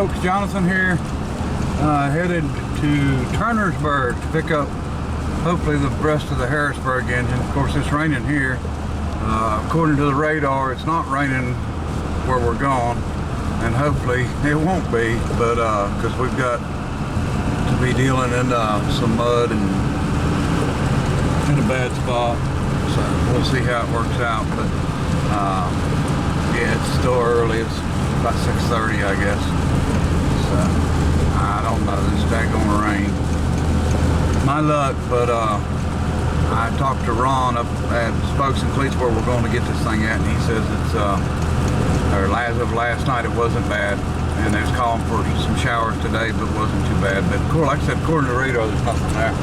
folks, Jonathan here, headed to Harrisburg to pick up hopefully the rest of the Harrisburg engine. Of course, it's raining here. According to the radar, it's not raining where we're going, and hopefully it won't be, but because we've got to be dealing in some mud and in a bad spot, so we'll see how it works out. But yeah, it's still early. It's about 6:30, I guess. So I don't know. This daggone rain. My luck, but I talked to Ron up at Spokes and Cleats where we're going to get this thing at, and he says it's or as of last night it wasn't bad, and there's calling for some showers today, but it wasn't too bad. But cool, like I said, according to the radar, there's nothing there.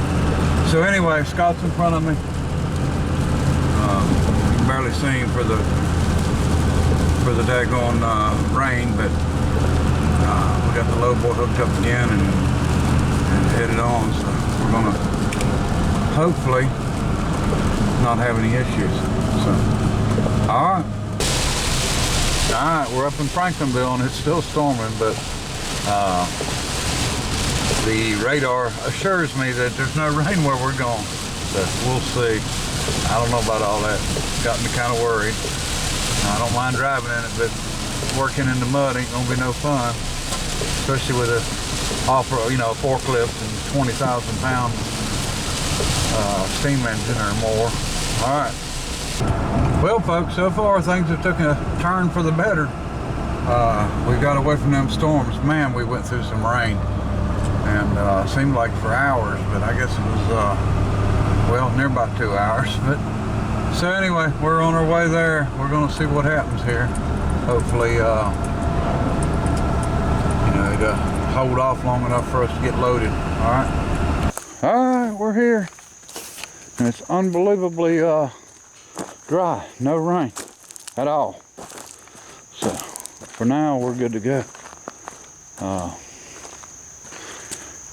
So anyway, Scott's in front of me. You can barely see him for the daggone rain, but we got the low boy hooked up again and headed on. So we're gonna hopefully not have any issues. So all right, we're up in Franklinville and it's still storming, but the radar assures me that there's no rain where we're going. So we'll see. I don't know about all that. Got me kind of worried. I don't mind driving in it, but working in the mud ain't gonna be no fun, especially with a off-road, you know, forklift and 20,000-pound steam engine or more. All right. Well, folks, so far things have taken a turn for the better. We got away from them storms. Man, we went through some rain, and seemed like for hours, but I guess it was well, near about 2 hours. But so anyway, we're on our way there. We're going to see what happens here. Hopefully, you know, it'll hold off long enough for us to get loaded. All right, we're here, and it's unbelievably dry. No rain at all. So for now, we're good to go.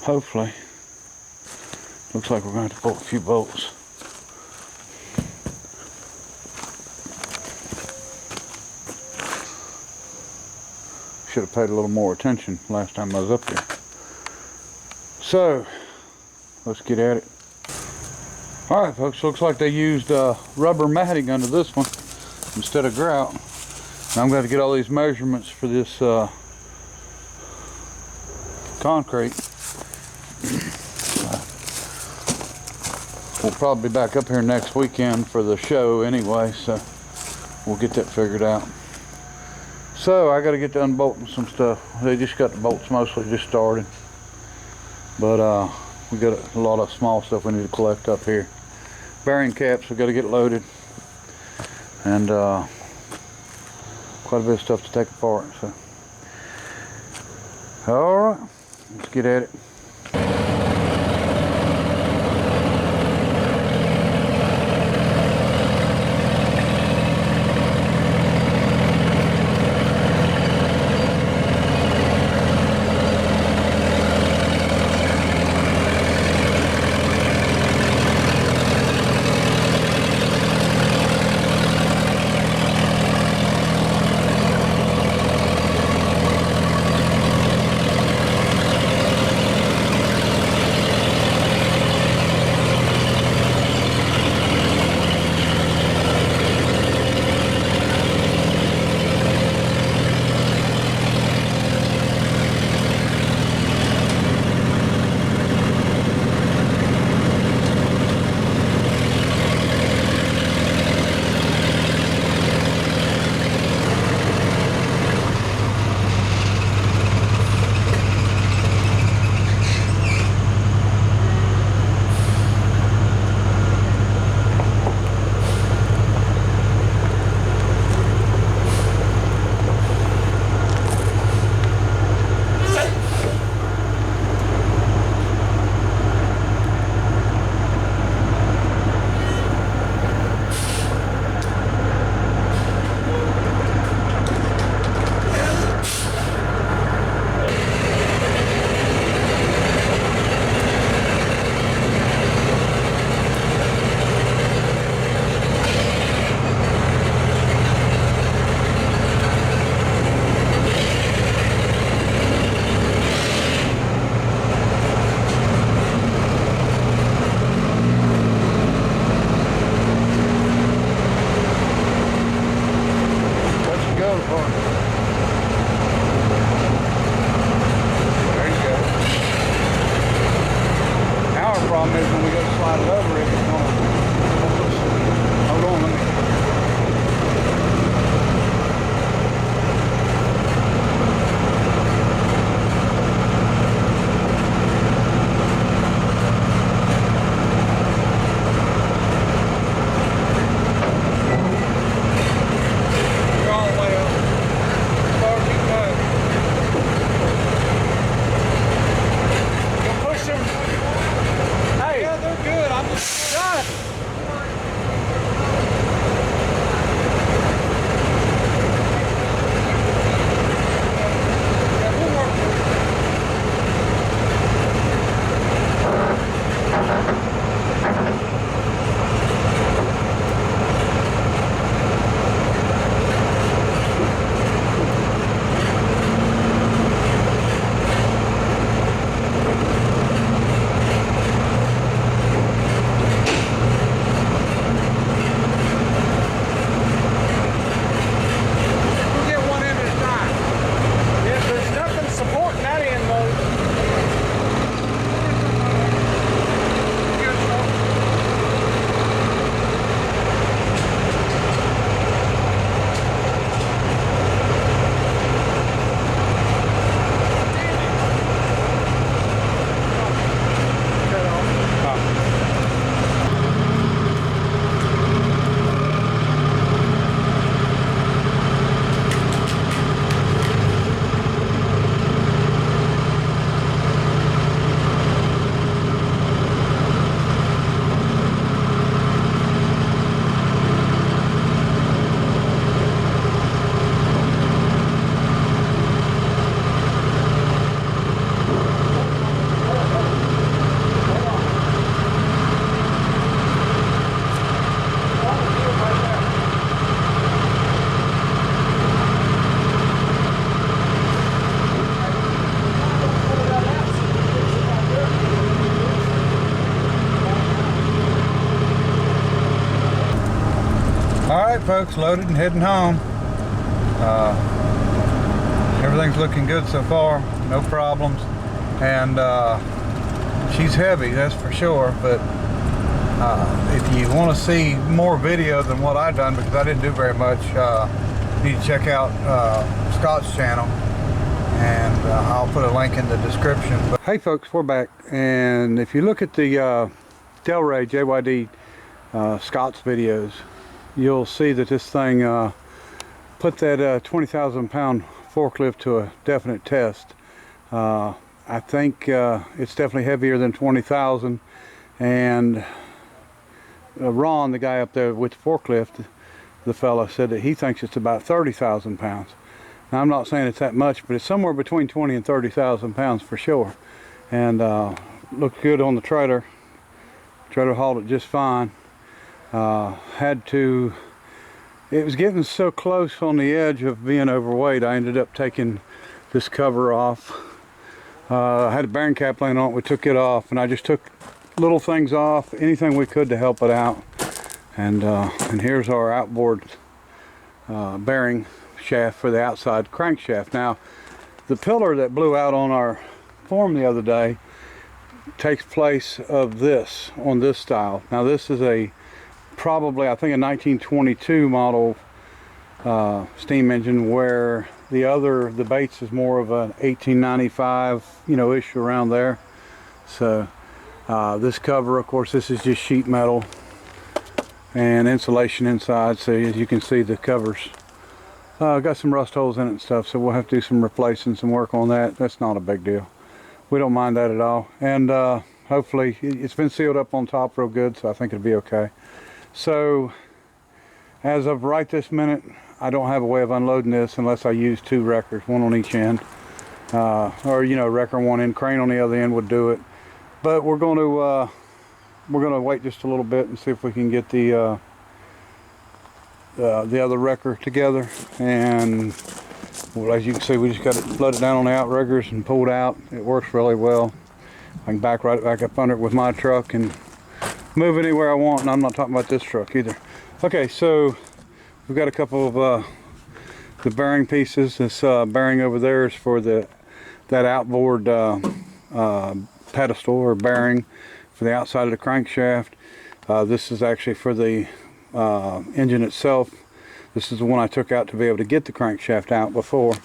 Hopefully, looks like we're going to have to pull a few bolts. Should have paid a little more attention last time I was up here. So let's get at it. All right, folks, looks like they used rubber matting under this one instead of grout. Now I'm going to get all these measurements for this concrete. We'll probably be back up here next weekend for the show anyway, so we'll get that figured out. So I got to get to unbolting some stuff. They just got the bolts mostly just started, but we got a lot of small stuff we need to collect up here. Bearing caps we got to get loaded, and quite a bit of stuff to take apart. So all right, let's get at it. only problem is when we go to slide it over, it's gonna push. Hold on, let me. Alright folks, loaded and heading home. Everything's looking good so far, no problems. And she's heavy, that's for sure, but if you want to see more video than what I've done, because I didn't do very much, you need to check out Scott's channel, and I'll put a link in the description. But hey folks, we're back, and if you look at the Delray JYD Scott's videos, you'll see that this thing put that 20,000 pound forklift to a definite test. I think it's definitely heavier than 20,000, and Ron, the guy up there with the forklift, the fella, said that he thinks it's about 30,000 pounds. Now I'm not saying it's that much, but it's somewhere between 20 and 30,000 pounds for sure. And looked good on the trailer. Trailer hauled it just fine. It was getting so close on the edge of being overweight, I ended up taking this cover off. I had a bearing cap laying on it, we took it off, and I just took little things off, anything we could to help it out. And here's our outboard bearing shaft for the outside crankshaft. Now, the pillar that blew out on our form the other day takes place of this, on this style. Now this is a probably, I think, a 1922 model steam engine, where the Bates is more of an 1895, ish around there. So this cover, of course, this is just sheet metal and insulation inside, so as you can see, the covers got some rust holes in it and stuff, so we'll have to do some replacing, some work on that. That's not a big deal. We don't mind that at all. And hopefully it's been sealed up on top real good, so I think it'll be okay. So as of right this minute, I don't have a way of unloading this unless I use two wreckers, one on each end, or wrecker on one end, crane on the other end would do it. But we're going to wait just a little bit and see if we can get the other wrecker together. And well, as you can see, we just got it flooded down on the outriggers and pulled out. It works really well. I can back right back up under it with my truck and move anywhere I want, and I'm not talking about this truck either. Okay, so we've got a couple of the bearing pieces. This bearing over there is for that outboard pedestal or bearing for the outside of the crankshaft. This is actually for the engine itself. This is the one I took out to be able to get the crankshaft out before,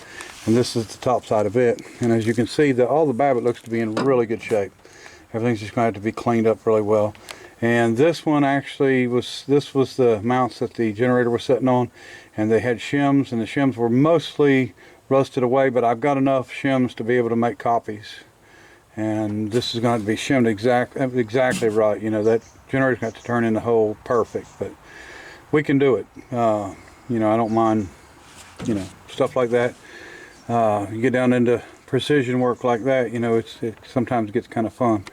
and this is the top side of it. And as you can see, all the babbitt looks to be in really good shape. Everything's just going to have to be cleaned up really well. And this one actually was the mounts that the generator was sitting on, and they had shims, and the shims were mostly rusted away, but I've got enough shims to be able to make copies. And this is going to be shimmed exactly right. You know, that generator's got to turn in the hole perfect, but we can do it. You know, I don't mind, you know, stuff like that. You get down into precision work like that, you know, it sometimes gets kind of fun.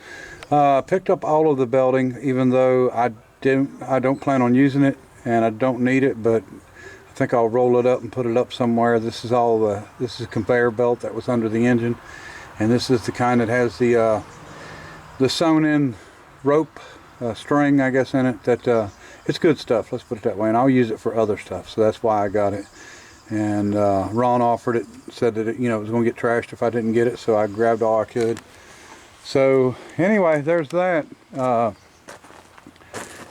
Picked up all of the belting, even though I don't plan on using it and I don't need it, but I think I'll roll it up and put it up somewhere. This is a conveyor belt that was under the engine, and this is the kind that has the sewn in rope string, I guess, in it. That it's good stuff, let's put it that way, and I'll use it for other stuff, so that's why I got it. And Ron offered it, said that it was going to get trashed if I didn't get it, so I grabbed all I could. So anyway, there's that.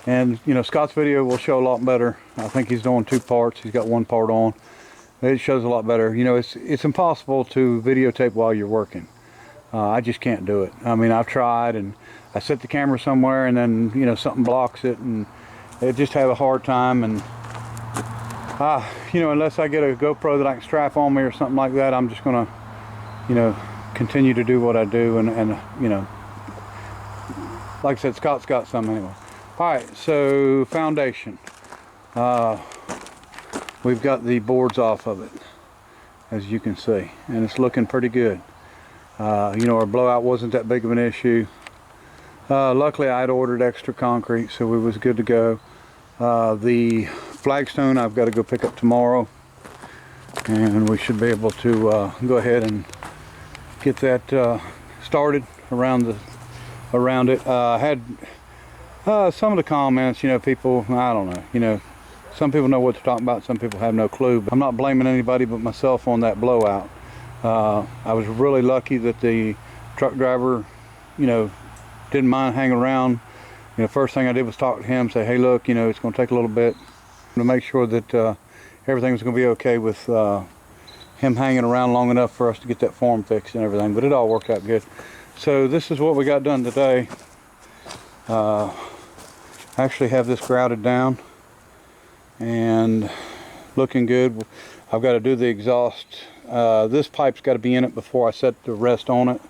And you know, Scott's video will show a lot better. I think he's doing 2 parts. He's got 1 part on. It shows a lot better. You know, it's impossible to videotape while you're working. I just can't do it. I mean, I've tried, and I set the camera somewhere, and then, you know, something blocks it, and I just have a hard time. And you know, unless I get a GoPro that I can strap on me or something like that, I'm just gonna, you know, continue to do what I do, and you know, like I said, Scott's got some anyway. Alright, so foundation. We've got the boards off of it, as you can see, and it's looking pretty good. You know, our blowout wasn't that big of an issue. Luckily I had ordered extra concrete, so we was good to go. The flagstone I've got to go pick up tomorrow, and we should be able to go ahead and get that started around it. I had some of the comments, you know, people, I don't know, you know, some people know what they're talking about, some people have no clue. But I'm not blaming anybody but myself on that blowout. I was really lucky that the truck driver, you know, didn't mind hanging around. You know, first thing I did was talk to him, say, hey, look, you know, it's going to take a little bit to make sure that everything was going to be okay with him hanging around long enough for us to get that form fixed and everything. But it all worked out good. So this is what we got done today. I actually have this grouted down and looking good. I've got to do the exhaust. This pipe's got to be in it before I set the rest on it,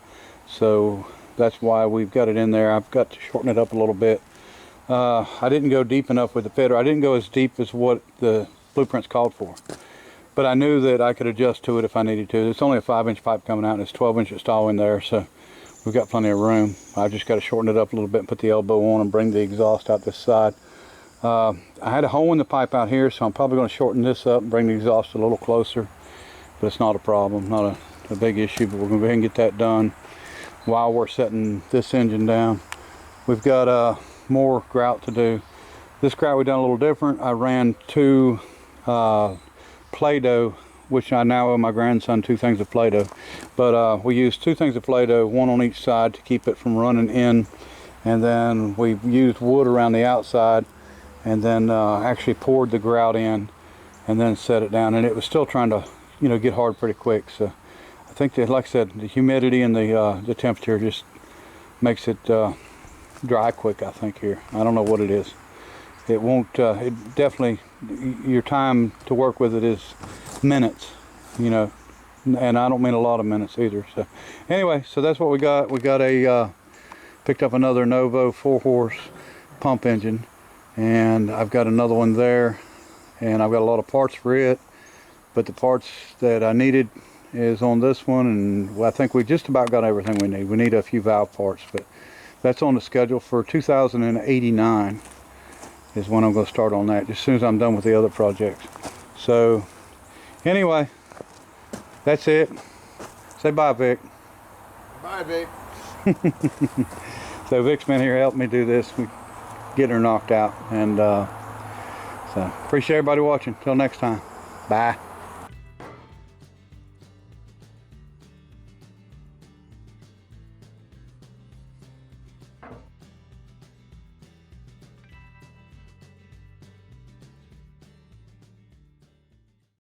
so that's why we've got it in there. I've got to shorten it up a little bit. I didn't go deep enough with the fitter. I didn't go as deep as what the blueprints called for, but I knew that I could adjust to it if I needed to. It's only a 5-inch pipe coming out, and it's 12-inch install in there, so we've got plenty of room. I've just got to shorten it up a little bit and put the elbow on and bring the exhaust out this side. I had a hole in the pipe out here, so I'm probably going to shorten this up and bring the exhaust a little closer, but it's not a problem, not a big issue. But we're going to go ahead and get that done while we're setting this engine down. We've got more grout to do. This grout we done a little different. I ran 2 Play-Doh, which I now owe my grandson 2 things of Play-Doh, but we used 2 things of Play-Doh, 1 on each side to keep it from running in, and then we used wood around the outside, and then actually poured the grout in and then set it down, and it was still trying to, you know, get hard pretty quick. So I think that, like I said, the humidity and the temperature just makes it dry quick, I think, here. I don't know what it is. It won't, it definitely, your time to work with it is minutes, you know, and I don't mean a lot of minutes either. So anyway, so that's what we got. We got picked up another Novo 4-horse pump engine, and I've got another one there, and I've got a lot of parts for it, but the parts that I needed is on this one, and I think we just about got everything we need. We need a few valve parts, but that's on the schedule for 2089 is when I'm going to start on that, just as soon as I'm done with the other projects. So anyway, that's it. Say bye, Vic. Bye, Vic. So Vic's been here helping me do this. We getting her knocked out, and so appreciate everybody watching. Till next time, bye.